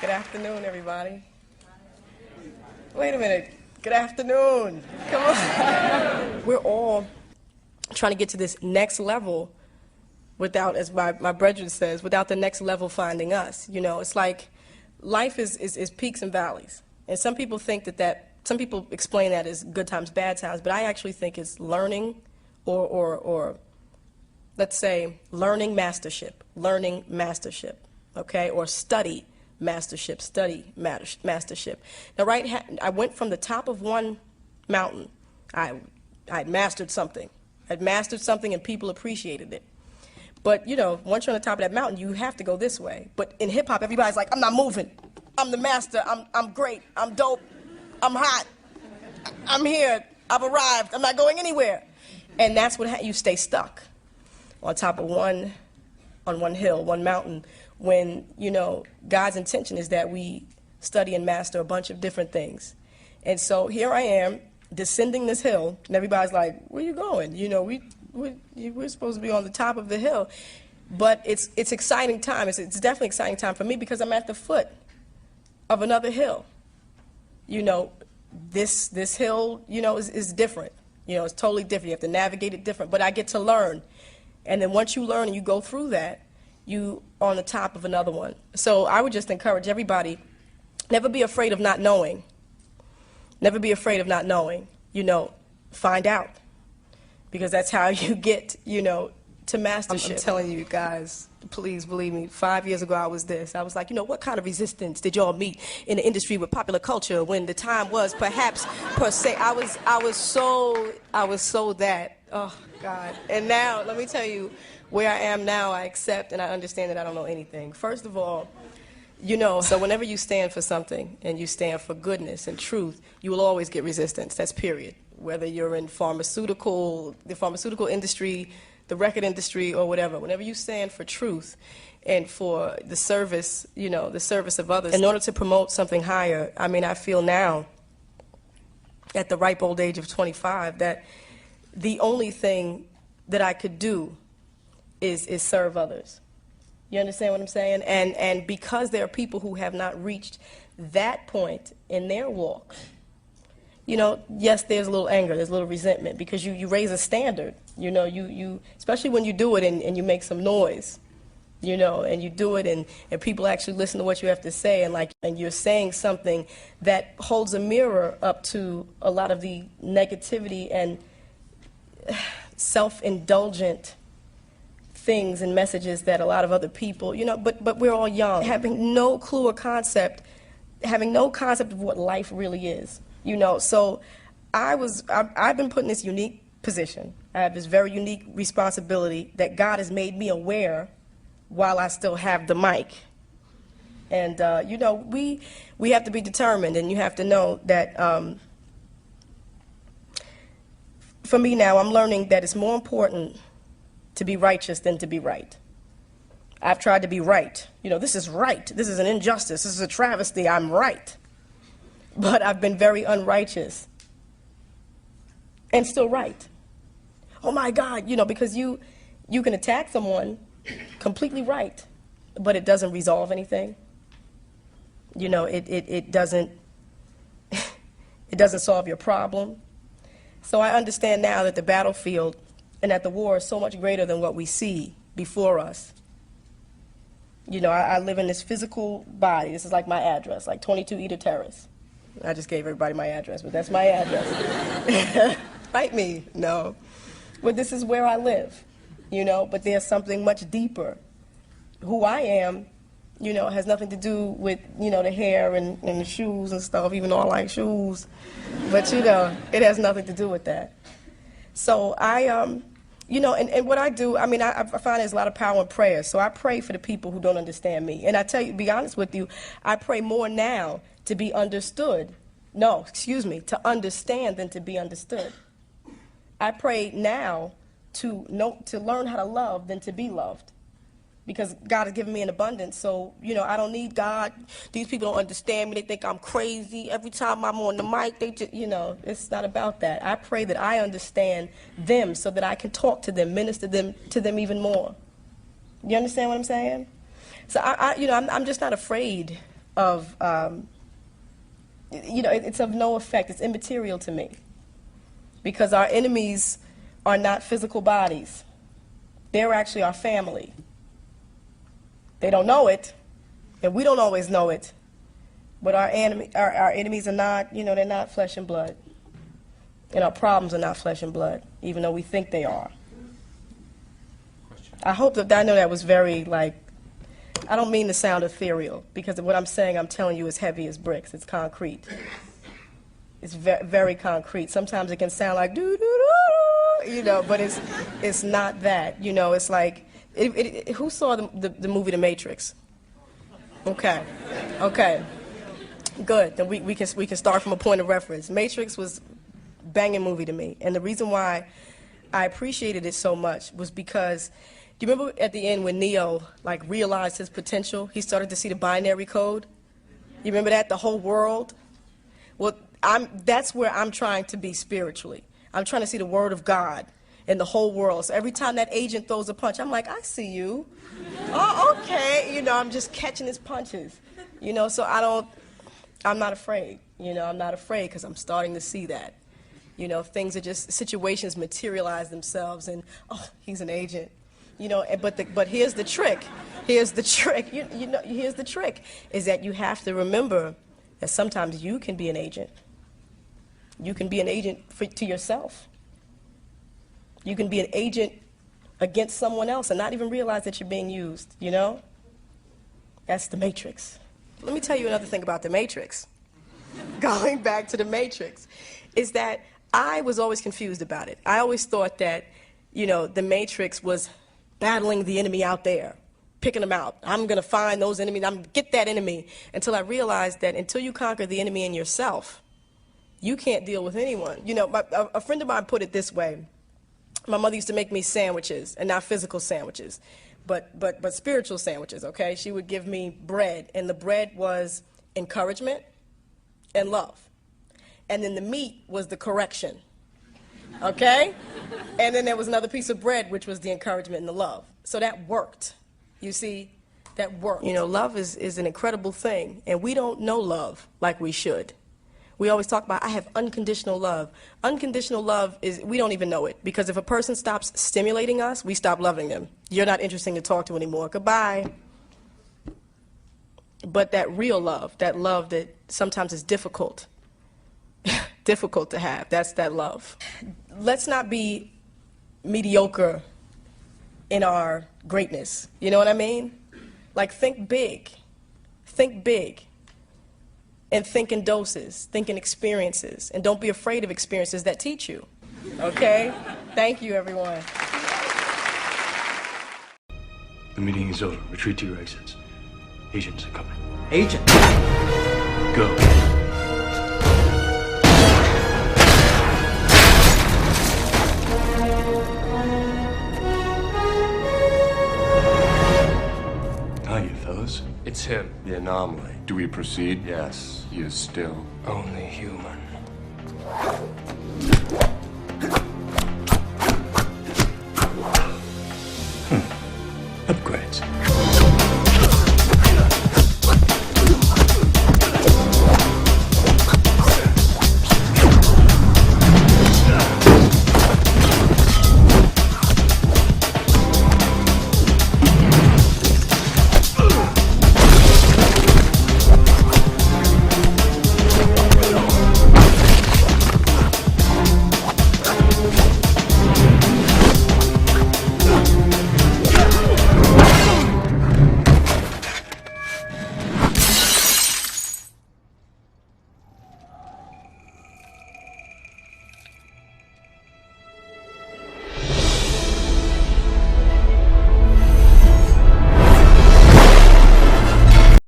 Good afternoon, everybody. Wait a minute. Good afternoon. Come on. We're all trying to get to this next level without, as my brethren says, without the next level finding us. You know, it's like life is peaks and valleys. And some people think some people explain that as good times, bad times, but I actually think it's learning or let's say learning mastership, okay, or study mastership. Now, I went from the top of one mountain. I'd mastered something. I'd mastered something and people appreciated it. But, you know, once you're on the top of that mountain, you have to go this way. But in hip-hop, everybody's like, I'm not moving. I'm the master. I'm great. I'm dope. I'm hot. I'm here. I've arrived. I'm not going anywhere. And that's what you stay stuck on top of on one hill, one mountain, when, you know, God's intention is that we study and master a bunch of different things. And so here I am, descending this hill, and everybody's like, where are you going? You know, we're supposed to be on the top of the hill. But it's exciting time. It's definitely exciting time for me because I'm at the foot of another hill. You know, this hill, you know, is different. You know, it's totally different. You have to navigate it different. But I get to learn. And then once you learn and you go through that, you are on the top of another one. So I would just encourage everybody, never be afraid of not knowing. Never be afraid of not knowing. You know, find out. Because that's how you get, you know, to mastership. I'm telling you guys, please believe me, 5 years ago I was this. I was like, you know, what kind of resistance did y'all meet in the industry with popular culture when the time was perhaps per se? I was so that. Oh, God. And now, let me tell you, where I am now, I accept and I understand that I don't know anything. First of all, you know, so whenever you stand for something and you stand for goodness and truth, you will always get resistance. That's period. Whether you're in the pharmaceutical industry, the record industry, or whatever. Whenever you stand for truth and for the service, you know, the service of others, in order to promote something higher, I mean, I feel now, at the ripe old age of 25, that the only thing that I could do is serve others. You understand what I'm saying? And because there are people who have not reached that point in their walk, you know, yes, there's a little anger, there's a little resentment, because you raise a standard. You know, you especially when you do it and you make some noise, you know, and you do it and people actually listen to what you have to say, and you're saying something that holds a mirror up to a lot of the negativity and self-indulgent things and messages that a lot of other people, you know, but we're all young, having no clue or concept, having no concept of what life really is, you know. So I've been put in this unique position. I have this very unique responsibility that God has made me aware while I still have the mic. And, you know, we have to be determined, and you have to know that for me now, I'm learning that it's more important to be righteous than to be right. I've tried to be right. You know, this is right. This is an injustice. This is a travesty. I'm right. But I've been very unrighteous and still right. Oh, my God, you know, because you can attack someone completely right, but it doesn't resolve anything. You know, it doesn't solve your problem. So I understand now that the battlefield and that the war is so much greater than what we see before us. You know, I live in this physical body. This is like my address, like 22 Eder Terrace. I just gave everybody my address, but that's my address. Fight me, no. But this is where I live, you know, but there's something much deeper. Who I am, you know, has nothing to do with, you know, the hair and the shoes and stuff, even though I like shoes. But, you know, it has nothing to do with that. So you know, and what I do, I mean, I find there's a lot of power in prayer. So I pray for the people who don't understand me. And I tell you, to be honest with you, I pray more now to be understood. No, excuse me, to understand than to be understood. I pray now to learn how to love than to be loved. Because God has given me an abundance, so, you know, I don't need God. These people don't understand me. They think I'm crazy. Every time I'm on the mic, they just, you know, it's not about that. I pray that I understand them so that I can talk to them, minister to them even more. You understand what I'm saying? So, you know, I'm just not afraid of it's of no effect. It's immaterial to me. Because our enemies are not physical bodies. They're actually our family. They don't know it, and we don't always know it. But our enemies are not, they're not flesh and blood. And our problems are not flesh and blood, even though we think they are. I hope that, I know that was very, I don't mean to sound ethereal, because what I'm saying, I'm telling you, is heavy as bricks. It's concrete. It's very concrete. Sometimes it can sound like doo-doo-doo, but it's not that. It's like, who saw the movie The Matrix? Okay. Good. Then we can start from a point of reference. Matrix was a banging movie to me, and the reason why I appreciated it so much was because, do you remember at the end when Neo realized his potential? He started to see the binary code. You remember that? The whole world. Well, that's where I'm trying to be spiritually. I'm trying to see the word of God in the whole world. So every time that agent throws a punch, I'm like, I see you. Oh, okay. I'm just catching his punches. So I'm not afraid. I'm not afraid because I'm starting to see that. Things are just, situations materialize themselves, and, oh, he's an agent. But here's the trick. Here's the trick. Here's the trick, is that you have to remember that sometimes you can be an agent. You can be an agent to yourself. You can be an agent against someone else and not even realize that you're being used, That's the Matrix. Let me tell you another thing about the Matrix. Going back to the Matrix, is that I was always confused about it. I always thought that, the Matrix was battling the enemy out there, picking them out. I'm going to find those enemies. I'm going to get that enemy, until I realized that until you conquer the enemy in yourself, you can't deal with anyone. A friend of mine put it this way. My mother used to make me sandwiches, and not physical sandwiches, but spiritual sandwiches, okay? She would give me bread, and the bread was encouragement and love. And then the meat was the correction, okay? And then there was another piece of bread, which was the encouragement and the love. So that worked. You see, that worked. Love is an incredible thing, and we don't know love like we should. We always talk about, I have unconditional love. Unconditional love is, we don't even know it, because if a person stops stimulating us, we stop loving them. You're not interesting to talk to anymore. Goodbye. But that real love, that love that sometimes is difficult to have, that's that love. Let's not be mediocre in our greatness. You know what I mean? Think big. Think big. And think in doses, think in experiences, and don't be afraid of experiences that teach you, okay? Thank you, everyone. The meeting is over. Retreat to your exits. Agents are coming. Agent? Go. Hiya, fellas. It's him. The anomaly. Do we proceed? Yes, he is still Only human.